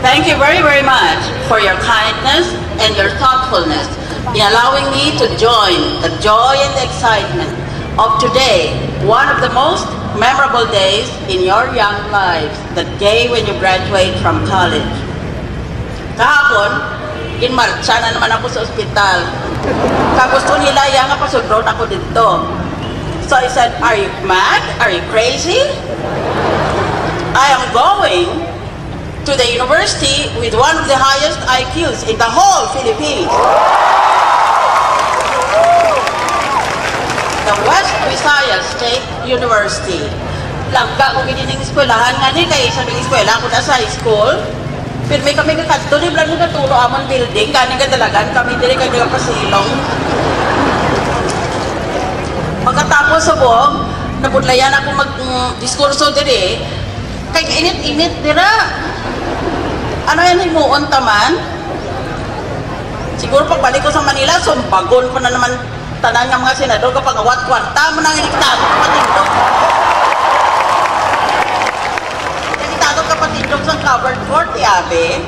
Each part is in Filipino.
Thank you very, very much for your kindness and your thoughtfulness in allowing me to join the joy and the excitement of today, one of the most memorable days in your young lives, the day when you graduate from college. Kahapon, ginmarcha na naman ako sa ospital. Kagusto nila, yang pasudron ako dito. So I said, are you mad? Are you crazy? I am going to the university with one of the highest IQs in the whole Philippines. The West Visayas State University. Langga ko ginining eskwelahan nga ni kay sa eskwela ko na sa high school. Pero may kami kakadto ni blan nga turo amon building kani nga dalagan kami diri kay pasilong. Pagkatapos sa buong, nabudlayan ako mag-diskurso diri. Kay init-init dira. Ano yan himuon taman? Siguro pagbalik ko sa Manila, sumbagon ko na naman tanan ng mga senador kapag awat-kwarta mo nang inigtago kapatindog. Inigtago kapatindog sa covered court, yabe.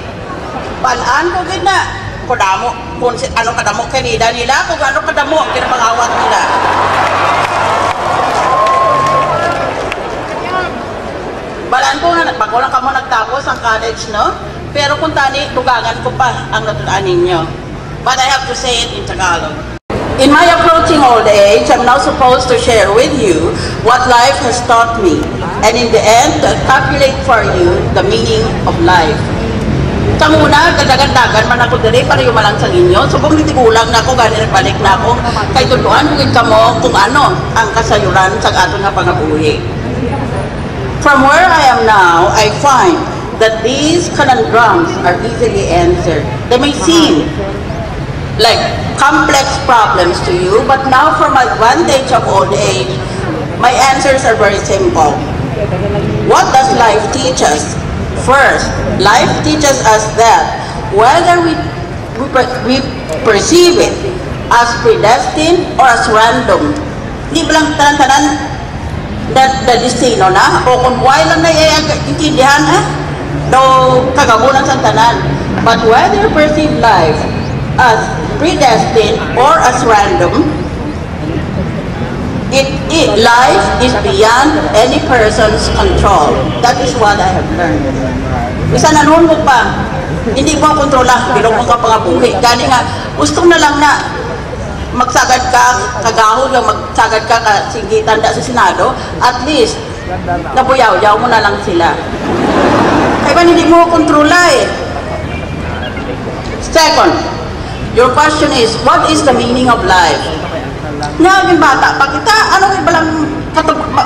Balaan ko gina. Kadamo, kung ano kadamo kanida nila, kung ano kadamo ang kinapangawat nila. Balaan ko nga, bago lang ka mo nagtapos ang college, no? Pero kung tani, dugangan ko pa ang natulaan ninyo. But I have to say it in Tagalog. In my approaching old age, I'm now supposed to share with you what life has taught me. And in the end, to calculate for you the meaning of life. Kamuna, kadagan-dagan man ako dali, pareho malang sa inyo. Subong nitigulang na ako, ganyan balik na ako. Kay tutuan ko mo kung ano ang kasayuran sa ato nga pangabuhi. From where I am now, I find that these conundrums are easily answered. They may seem like complex problems to you, but now from my advantage of old age, my answers are very simple. What does life teach us? First, life teaches us that whether we perceive it as predestined or as random, hindi ba lang tanan-tanan the destino na, o kung why lang na intindihan daw kagabunan sa tanan. But whether you perceive life as predestined or as random, life is beyond any person's control. That is what I have learned. Isa na noon mo pa, hindi mo kontrola, bilog mo ka pangabuhi. Gani nga, gusto na lang na magsagad ka, kagahon yung magsagad ka singitan da sa Senado, at least, nabuyaw-yaw mo na lang sila. Kaya ba hindi mo kontrola eh? Second, your question is, what is the meaning of life? Nga, yung bata, pag kita, anong ibalang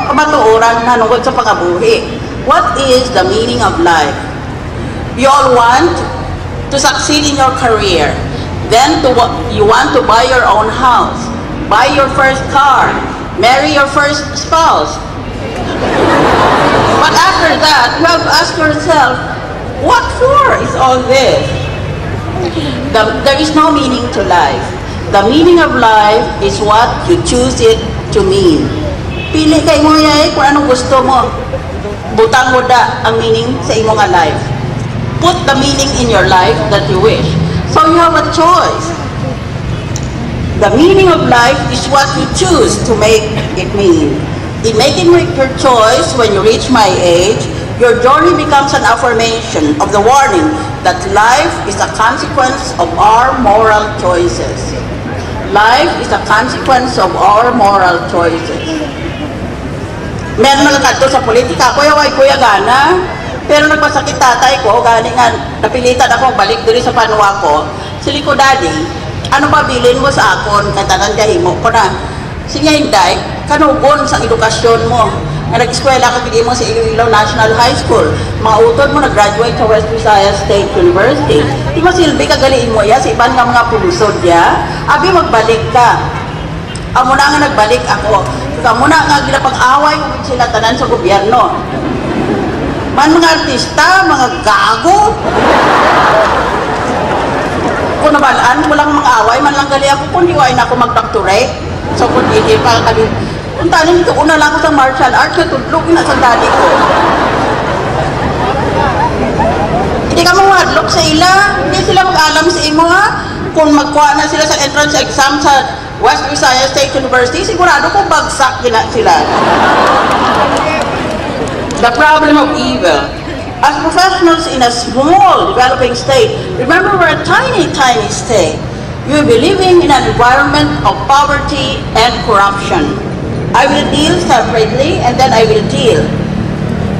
kamatuoran na nungkod sa pangabuhi? What is the meaning of life? You all want to succeed in your career. Then you want to buy your own house, buy your first car, marry your first spouse. But after that, you have to ask yourself, what for is all this? There is no meaning to life. The meaning of life is what you choose it to mean. Pili kay mo yay kung anong gusto mo. Butang mo da ang meaning sa imong life. Put the meaning in your life that you wish. So you have a choice. The meaning of life is what you choose to make it mean. In making your choice when you reach my age, your journey becomes an affirmation of the warning that life is a consequence of our moral choices. Life is a consequence of our moral choices. Meron malakad sa politika, kuya gana. Pero nagpasakit tatay ko, gani nga, napilitan ako, balik diri sa panwa ko. Sili ko, Daddy, ano ba bilin mo sa akon? Katanan kahimo ko na. Sige, Hinday, kanugon sa edukasyon mo. Nag-eskwela ka pili mo sa Iloilo National High School. Mga utod mo, nag-graduate sa West Visayas State University. Di mo silbi ka galiin mo ya sa ibang nga mga pulusod ya. Abi, magbalik ka. Amo na nga nagbalik ako. Amo na nga ginapag-away ko sila tanan sa gobyerno. Man mga artista, mga gago. Kung nabalaan, walang mga away, man lang gali ako, kung hiwain ako mag-doctorate. So kung hindi pa kami, kung tanin ito, una lang ako sa martial arts, natudlog na sa daddy ko. Hindi ka mga hadlok sa ila, hindi sila mag-alam sa imo ha. Kung magkuha na sila sa entrance exam sa West Visayas State University, sigurado ko bagsak sila. The problem of evil. As professionals in a small developing state, remember we're a tiny, tiny state. You'll be living in an environment of poverty and corruption. I will deal separately and then I will deal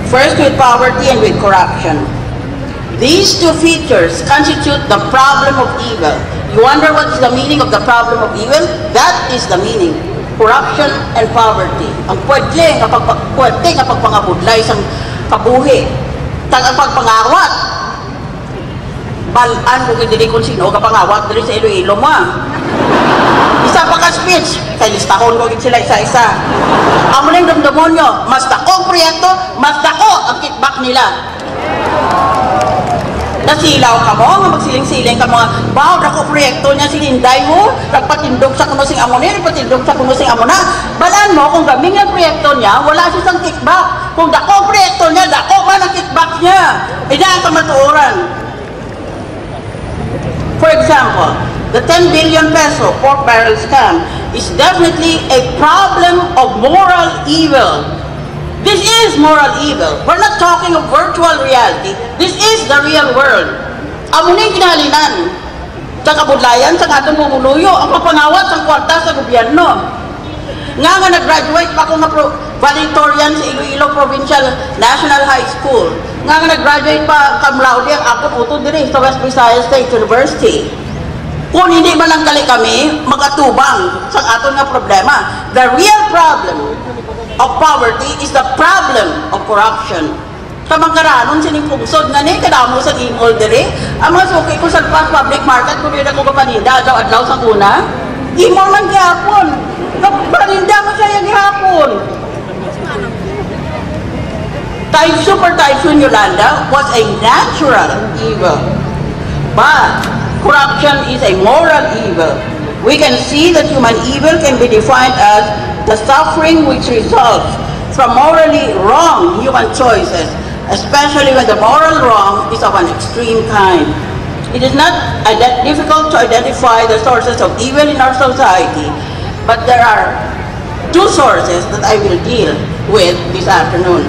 first with poverty and with corruption. These two features constitute the problem of evil. You wonder what is the meaning of the problem of evil? That is the meaning. Corruption and poverty. Ang pwede nga pagpangabudlay sa kabuhi. Ang pagpangawat. Balaan kung hindi kung sino kapangawat dali sa Iloilo mo. Isa pa ka speech, kay listahon ko sila isa-isa. Ang muling damdamon nyo, mas dako ang proyekto, mas dako ang kickback nila. Nasilaw ka mo, nga magsiling-siling ka mga, wow, dako proyekto niya silinday mo, nagpatindog sa kumusing amuna, nagpatindog sa kumusing amuna. Balaan mo, kung gaming ang proyekto niya, wala siyang kickback. Kung dako ang proyekto niya, dako man ang kickback niya. Ina ang kamatuoran. For example, the 10 billion peso pork barrel scam is definitely a problem of moral evil. This is moral evil. We're not talking of virtual reality. This is the real world. Amo na yung kinahalinan. Sa kabudlayan, sa atong bumuluyo, ang papangawat sa kwarta sa gobyerno. Nga nag-graduate pa akong valedictorian sa Iloilo Provincial National High School. Nga nag-graduate pa cum laude ang akong utod din sa West Visayas State University. Kung hindi man lang kami magatubang sa aton nga problema. The real problem of poverty is the problem of corruption. Sa magkaranon sining pungsod nga ni, kadamo sa imol diri, ang mga suki ko sa public market, kung yun ako kapaninda, adlaw sa kuna, imol man gihapon. Kapaninda mo siya yung gihapon. Super Typhoon Yolanda was a natural evil. But corruption is a moral evil. We can see that human evil can be defined as the suffering which results from morally wrong human choices, especially when the moral wrong is of an extreme kind. It is not difficult to identify the sources of evil in our society, but there are two sources that I will deal with this afternoon.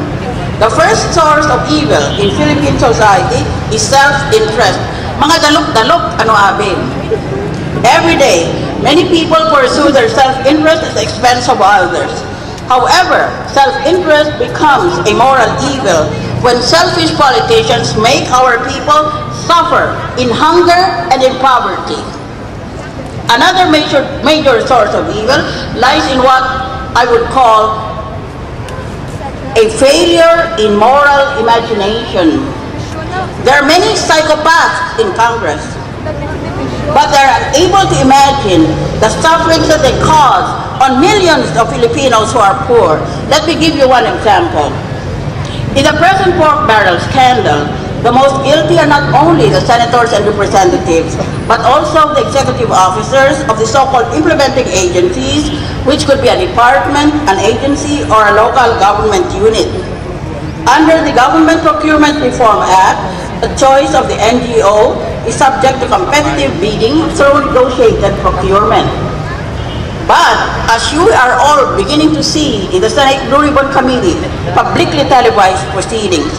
The first source of evil in Philippine society is self-interest. Mga dalok-dalok, ano abin? Every day, many people pursue their self-interest at the expense of others. However, self-interest becomes a moral evil when selfish politicians make our people suffer in hunger and in poverty. Another major source of evil lies in what I would call a failure in moral imagination. There are many psychopaths in Congress, but they're unable to imagine the sufferings that they cause on millions of Filipinos who are poor. Let me give you one example. In the present pork barrel scandal, the most guilty are not only the senators and representatives, but also the executive officers of the so-called implementing agencies, which could be a department, an agency, or a local government unit. Under the Government Procurement Reform Act, the choice of the NGO is subject to competitive bidding through negotiated procurement. But, as you are all beginning to see in the Senate Blue Ribbon Committee, publicly televised proceedings,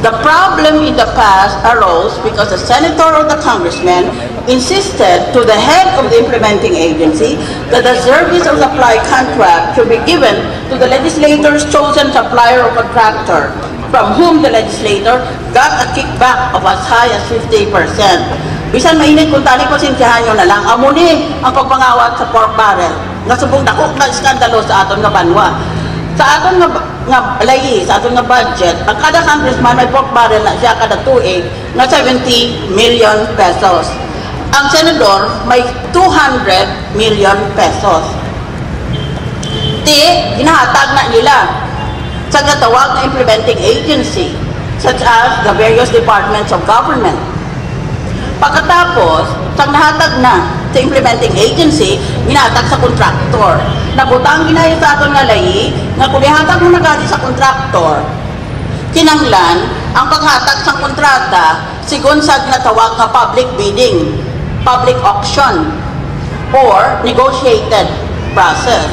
the problem in the past arose because the senator or the congressman insisted to the head of the implementing agency that the service or supply contract should be given to the legislator's chosen supplier or contractor, from whom the legislator got a kickback of as high as 50%. Bisan mainit kung tali pasensyahan nyo na lang, amuni ang pagpangawat sa pork barrel. Nasubong dako na iskandalo sa aton nga banwa. Sa aton nga layi, sa aton nga budget, ang kada congressman may pork barrel na siya kada tuig na 70 million pesos. Ang senador may 200 million pesos. Ginahatag na nila sa katawag na implementing agency, such as the various departments of government. Pagkatapos, sang nahatag na sa implementing agency, ginahatag sa contractor. Nabutang ginaya sa aton nga layi, nga kung ihatag mo na gali sa contractor, kinanglan, ang paghatag sa kontrata sigon sa ginatawag nga public bidding, public auction, or negotiated process.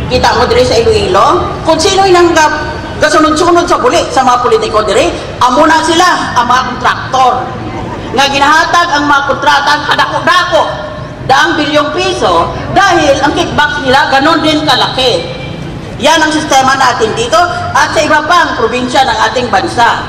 Kita mo diri sa Iloilo, kung sino yung kasunod-sunod sa buli sa mga politiko diri, amo na sila ang mga kontraktor nga ginahatag ang mga kontrata kadako-dako daang bilyong piso dahil ang kickbacks nila ganon din kalaki. Yan ang sistema natin dito at sa iba pang probinsya ng ating bansa.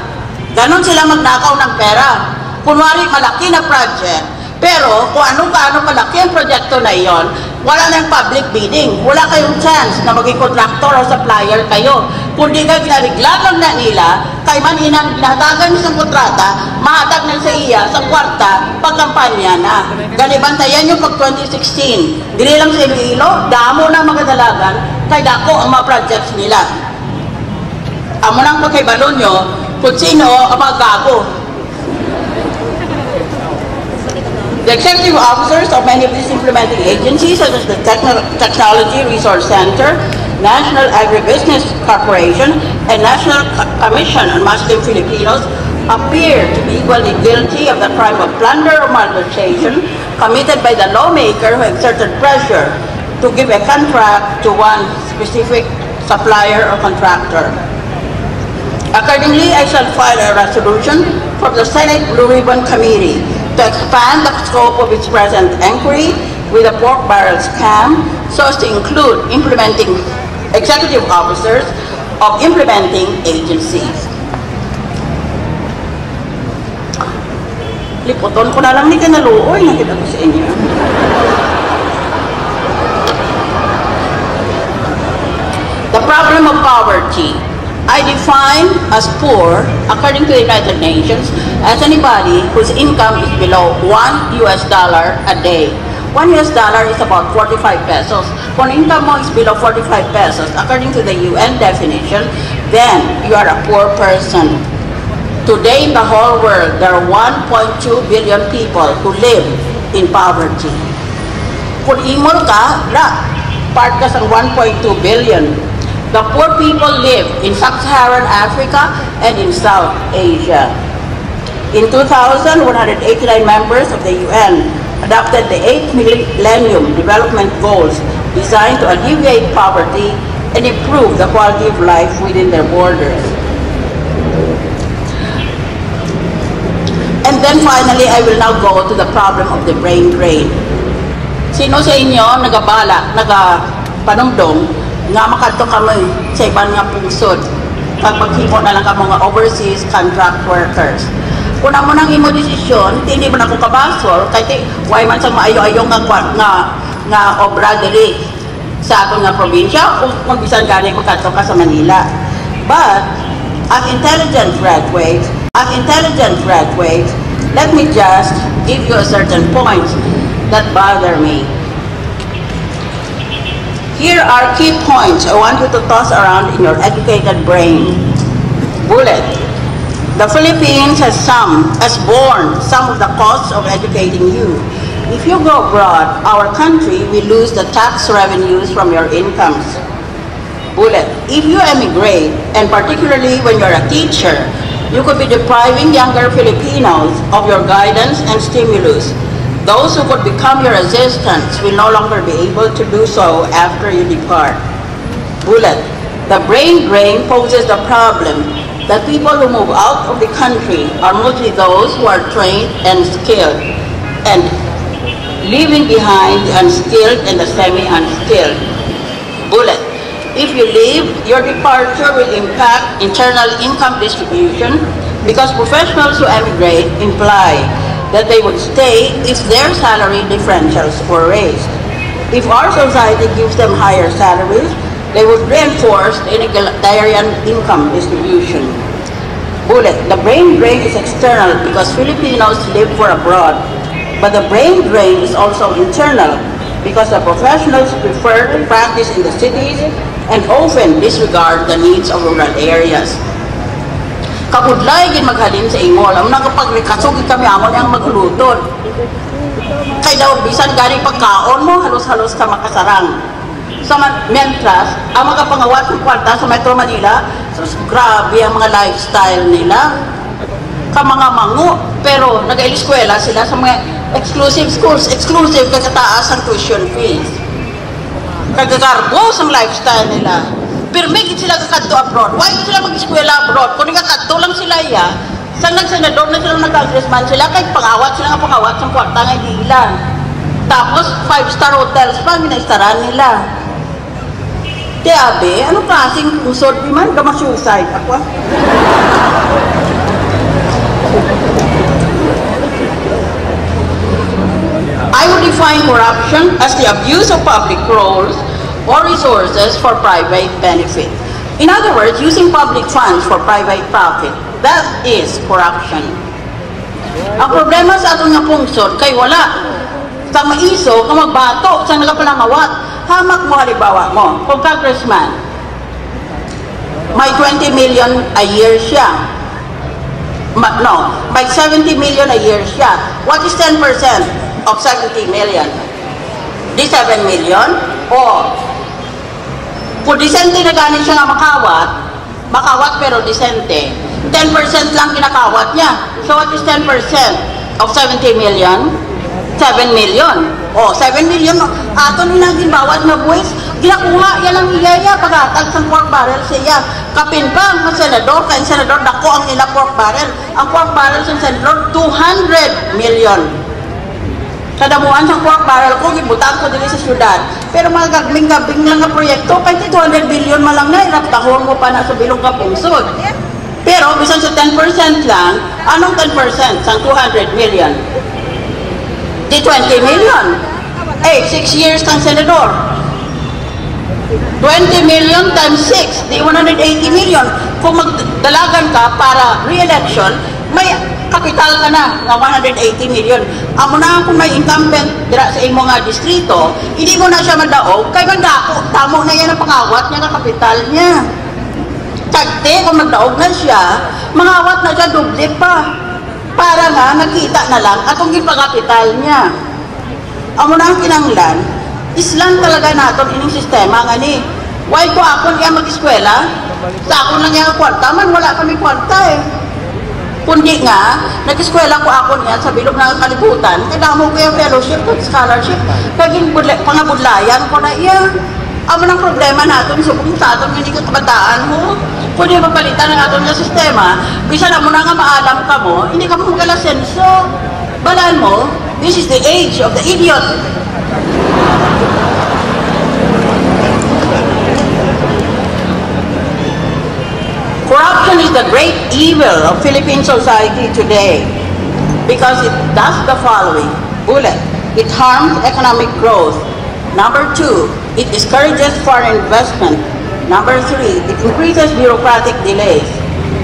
Ganon sila magnakaw ng pera. Kunwari malaki na project, pero kung ano-kaano malaki ang proyekto na iyon, wala nang public bidding. Wala kayong chance na maging contractor o supplier kayo. Kundi ka ginariglagan na nila, kay man inang ginahatagan niyo sa kontrata, mahatag na sa iya sa kwarta, pagkampanya na. Ganibantayan yung pag 2016. Dili lang sa Iloilo, damo na mga dalagan, kay dako ang mga projects nila. Amo nang pagkaibalo nyo, kung sino ang mga gago. The executive officers of many of these implementing agencies, such as the Technology Resource Center, National Agribusiness Corporation, and National Commission on Muslim Filipinos, appear to be equally guilty of the crime of plunder or malversation committed by the lawmaker who exerted pressure to give a contract to one specific supplier or contractor. Accordingly, I shall file a resolution from the Senate Blue Ribbon Committee to expand the scope of its present inquiry with the pork barrel scam so as to include implementing executive officers of implementing agencies. Liputon ko na lang ni kanaluoy, nakita ko sa inyo. The problem of poverty. I define as poor, according to the United Nations, as anybody whose income is below $1 a day. $1 is about 45 pesos. Kung income mo is below 45 pesos, according to the UN definition, then you are a poor person. Today in the whole world, there are 1.2 billion people who live in poverty. Kung imol ka, part ka sa 1.2 billion. The poor people live in sub-Saharan Africa and in South Asia. In 2000, 189 members of the UN adopted the 8th Millennium Development Goals designed to alleviate poverty and improve the quality of life within their borders. And then finally, I will now go to the problem of the brain drain. Sino sa inyo nagabala, nagapanumdong nga makadto kami sa ibang nga pungsod kag maghimo na lang ka mga overseas contract workers. Kung mo nang imo desisyon, hindi man ako kabasol kay why man sa maayo-ayo nga obra diri sa aton nga probinsya kung bisan gani makadto ka sa Manila. But as intelligent graduates, let me just give you a certain points that bother me. Here are key points I want you to toss around in your educated brain. Bullet. The Philippines has borne some of the costs of educating you. If you go abroad, our country will lose the tax revenues from your incomes. Bullet. If you emigrate, and particularly when you're a teacher, you could be depriving younger Filipinos of your guidance and stimulus. Those who could become your assistants will no longer be able to do so after you depart. Bullet. The brain drain poses the problem that people who move out of the country are mostly those who are trained and skilled, and leaving behind the unskilled and the semi-unskilled. Bullet. If you leave, your departure will impact internal income distribution because professionals who emigrate imply that they would stay if their salary differentials were raised. If our society gives them higher salaries, they would reinforce the egalitarian income distribution. Bullet. The brain drain is external because Filipinos live for abroad, but the brain drain is also internal because the professionals prefer to practice in the cities and often disregard the needs of rural areas. Kabudlay gin maghalin sa ingol. Ang nagapagkasugi kami amon ang maghulutod. Kay daw bisan galing pagkaon mo, halos-halos ka makasarang. Sa mentras, ang magapangawat ng kwarta sa Metro Manila, Tapos grabe ang mga lifestyle nila. Mga mango, pero nag-eskwela sila sa mga exclusive schools. Exclusive, kagataas ang tuition fees. Kagagarbos ang lifestyle nila. Pero may sila kakadto abroad. Why sila mag-eskwela abroad? Kung kakadto lang sila sa nagsenador na sila nag-congressman sila, kahit pangawat sila nga pangawat sa kwarta nga ilan. Tapos, 5-star hotels pa, ginaistaran nila. Tiabe, anong klaseng usod di man? Gama-suicide ako. I would define corruption as the abuse of public roles or resources for private benefit. In other words, using public funds for private profit. That is corruption. Ang problema sa atong nga pungsod kay wala sa maiso, kung magbato, sa nagapalangawat, hamak mo halimbawa mo, kung congressman, may 20 million a year siya. No, by 70 million a year siya. What is 10% of 70 million? Di 7 million? O, kung disente na ganin siya nga makawat pero disente, 10% lang kinakawat niya. So what is 10% of 70 million? 7 million. O, 7 million, ato nila ginbawat na buwis, ginakuha yan ang iyaya, pag-atag sa pork barrel siya. Kapin pa ang senador, kaya senador, dako ang nila pork barrel. Ang pork barrel sa senador, 200 million. Kadamuan sa pork barrel ko, gibutang ko dili sa syudad. Pero mga gagming-gabing lang na proyekto, kahit 200 billion malang na, iraptahon mo pa na sa bilong kapungsod. Pero, bisan sa 10% lang, anong 10% sa 200 million? Di 20 million. 6 years kang senador. 20 million times 6, di 180 million. Kung magdalagan ka para re-election, may kapital ka na 180 million. Amo na kung may incumbent dira sa imo nga distrito, hindi mo na siya madaog, kay magdako, tamo na yan ang pangawat niya ng kapital niya. Tagte, kung magdaog na siya, mangawat na siya doble pa. Para nga, nakita na lang atong gipagapital niya. Amo na ang kinanglan, islang talaga naton ining sistema nga ni. Why ko akon iya mag-eskwela? Sa akon lang yung kwarta, man wala kami kwarta Kundi nga, nag-eskwela ko akon yan sa bilog ng kalibutan, kadamo ko yung fellowship at scholarship, kaging pangabudlayan ko na iya. Amo ng problema natin, kung sa aton hindi ko tabataan mo, kung di mapalitan ng aton nga sistema, bisa na mo na nga maalam ka mo, hindi ka mo magalasenso. Balaan mo, this is the age of the idiot. Corruption is the great evil of Philippine society today because it does the following. Bullet. It harms economic growth. Number 2, it discourages foreign investment. Number 3, it increases bureaucratic delays.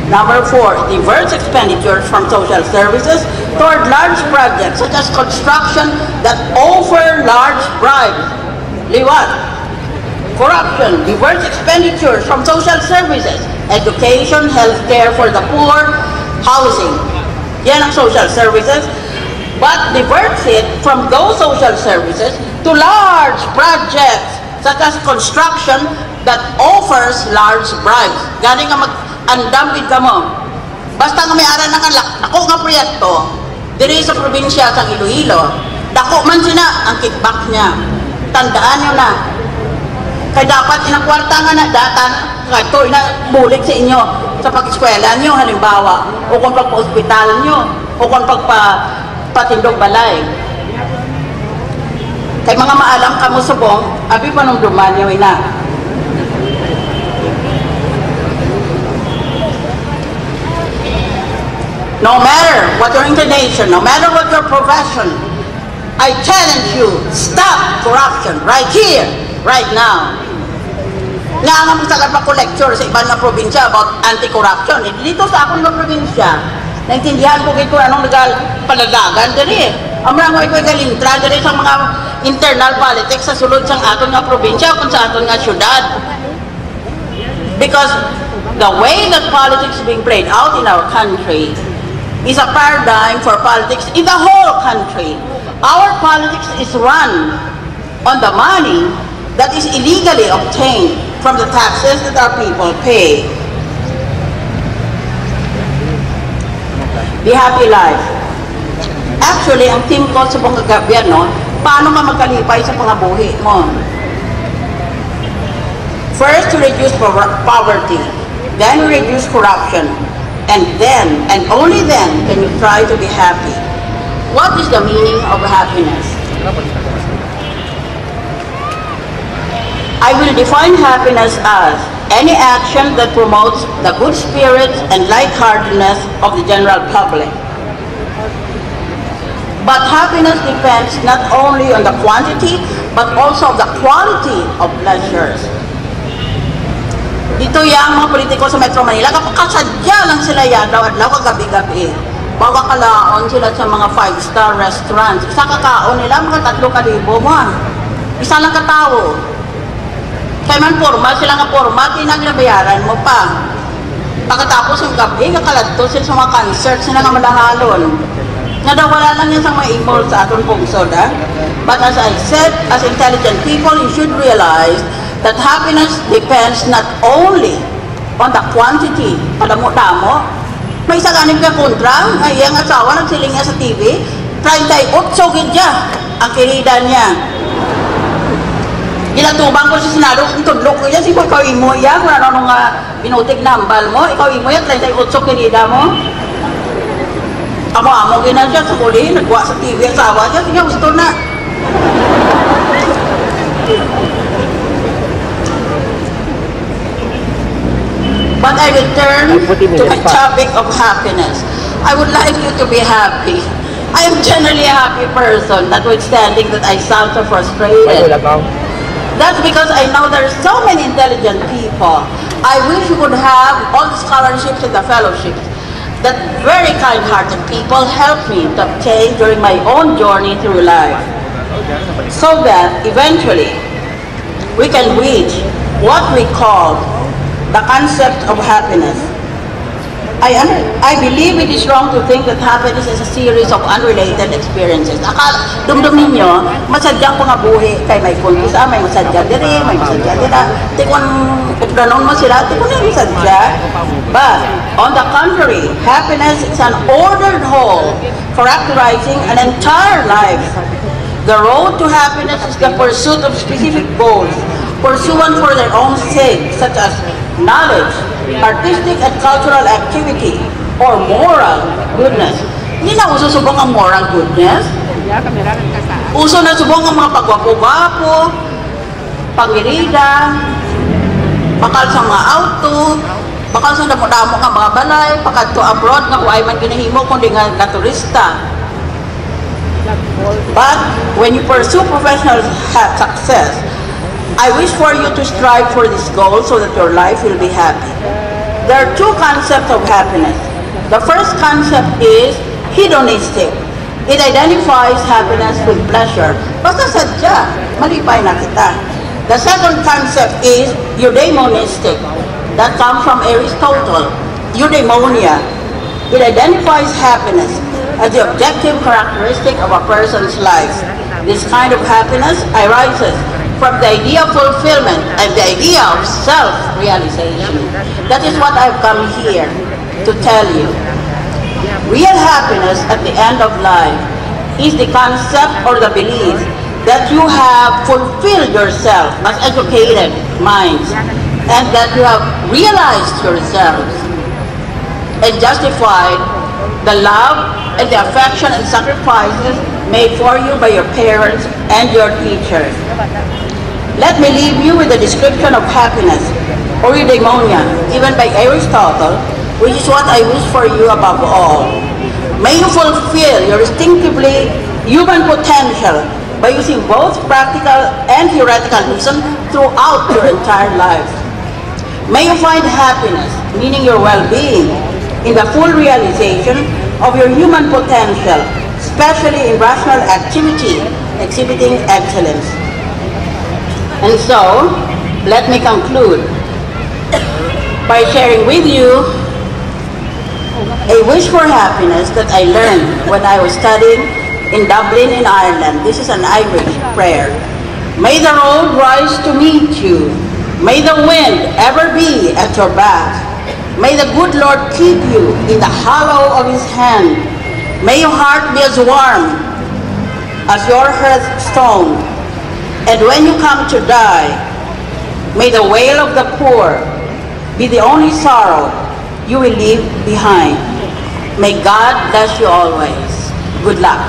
Number 4, it diverts expenditures from social services toward large projects such as construction that offer large bribes. Liwat. Corruption diverts expenditures from social services, education, healthcare for the poor, housing. Yan ang social services. But diverts it from those social services to large projects such as construction that offers large bribes. Gani nga mag-andam ka mo. Basta nga may aral na dako nga proyekto, diri sa probinsya sa Iloilo, dako man sina ang kickback niya. Tandaan nyo na. Kaya dapat inakwarta nga na data ito inabulik sa inyo sa pag-eskwela nyo, halimbawa, o kung pagpa-hospital nyo, o kung pagpa-patindog balay. Kay mga maalam ka mo subong, abi pa nung duman nyo ina. No matter what your inclination, no matter what your profession, I challenge you, stop corruption right here, right now. Nga nga magsagat pa ko lecture sa ibang na probinsya about anti-corruption. Dito sa akong na probinsya, naintindihan ko ito anong palagagan dali. Ang mga ito galintra dali sa mga internal politics sa sulod sa aton nga probinsya kung sa aton nga syudad. Because the way that politics is being played out in our country is a paradigm for politics in the whole country. Our politics is run on the money that is illegally obtained from the taxes that our people pay. The happy life. Actually, ang theme ko sa buong kagabi, paano ka magkalipay sa pangabuhi mo? First, to reduce poverty, then reduce corruption, and then, and only then, can you try to be happy. What is the meaning of happiness? I will define happiness as any action that promotes the good spirits and lightheartedness of the general public. But happiness depends not only on the quantity, but also the quality of pleasures. Dito yung mga politiko sa Metro Manila, kasadya lang sila adlaw-adlaw kagabi-gabi. Bawa kalaon sila sa mga 5-star restaurants. Isa kakaon nila, mga 3,000 mo. Isa lang katao. Kaya man formal, sila nga formal, tinagnabayaran mo pa. Pagkatapos yung gabi, kakaladto sila sa mga concerts sila nga malahalon. Nadawala lang yan sa mga email sa atong pungsod, ha? But as I said, as intelligent people, you should realize that happiness depends not only on the quantity, padamo-damo. May isa ganing ka kontra, ay iyang asawa nagsiling niya sa TV, 38 gidya ang kirida niya. Ginatubang ko sa Senado, itudlok ko niya, sipo ikaw imo yan, kung ano nga binutik na ambal mo, ikaw imo yan, 38 kirida mo. Amo-amo gina siya sa huli, nagwa sa TV asawa niya, sige gusto na. But I return to my topic of happiness. I would like you to be happy. I am generally a happy person, notwithstanding that I sound so frustrated. That's because I know there are so many intelligent people. I wish you could have all the scholarships and the fellowships that very kind-hearted people helped me to obtain during my own journey through life, so that eventually we can reach what we call the concept of happiness. I believe it is wrong to think that happiness is a series of unrelated experiences. Dumdum ninyo, masadyang po nga buhi kay may kuntisa, may masadya diri, may masadya dira. Tikon, kung ganon mo sila, tikon na masadya. But, on the contrary, happiness is an ordered whole characterizing an entire life. The road to happiness is the pursuit of specific goals, pursuant for their own sake, such as knowledge, artistic and cultural activity, or moral goodness. Hindi na uso subong ang moral goodness. Uso na subong ang mga pagwapo-wapo, pangirida, bakal sa mga auto, bakal sa damo-damo nga mga balay, pakadto abroad nga huwag man ginahimo kundi nga turista. But when you pursue professional success, I wish for you to strive for this goal so that your life will be happy. There are two concepts of happiness. The first concept is hedonistic. It identifies happiness with pleasure. Basta sadya, malipay na kita. The second concept is eudaimonistic. That comes from Aristotle. Eudaimonia. It identifies happiness as the objective characteristic of a person's life. This kind of happiness arises from the idea of fulfillment and the idea of self-realization. That is what I've come here to tell you. Real happiness at the end of life is the concept or the belief that you have fulfilled yourself as educated minds and that you have realized yourselves and justified the love and the affection and sacrifices made for you by your parents and your teachers. Let me leave you with a description of happiness, or eudaimonia, given by Aristotle, which is what I wish for you above all. May you fulfill your instinctively human potential by using both practical and theoretical reason throughout your entire life. May you find happiness, meaning your well-being, in the full realization of your human potential, especially in rational activity, exhibiting excellence. And so, let me conclude by sharing with you a wish for happiness that I learned when I was studying in Dublin in Ireland. This is an Irish prayer. May the road rise to meet you. May the wind ever be at your back. May the good Lord keep you in the hollow of his hand. May your heart be as warm as your hearthstone. And when you come to die, may the wail of the poor be the only sorrow you will leave behind. May God bless you always. Good luck.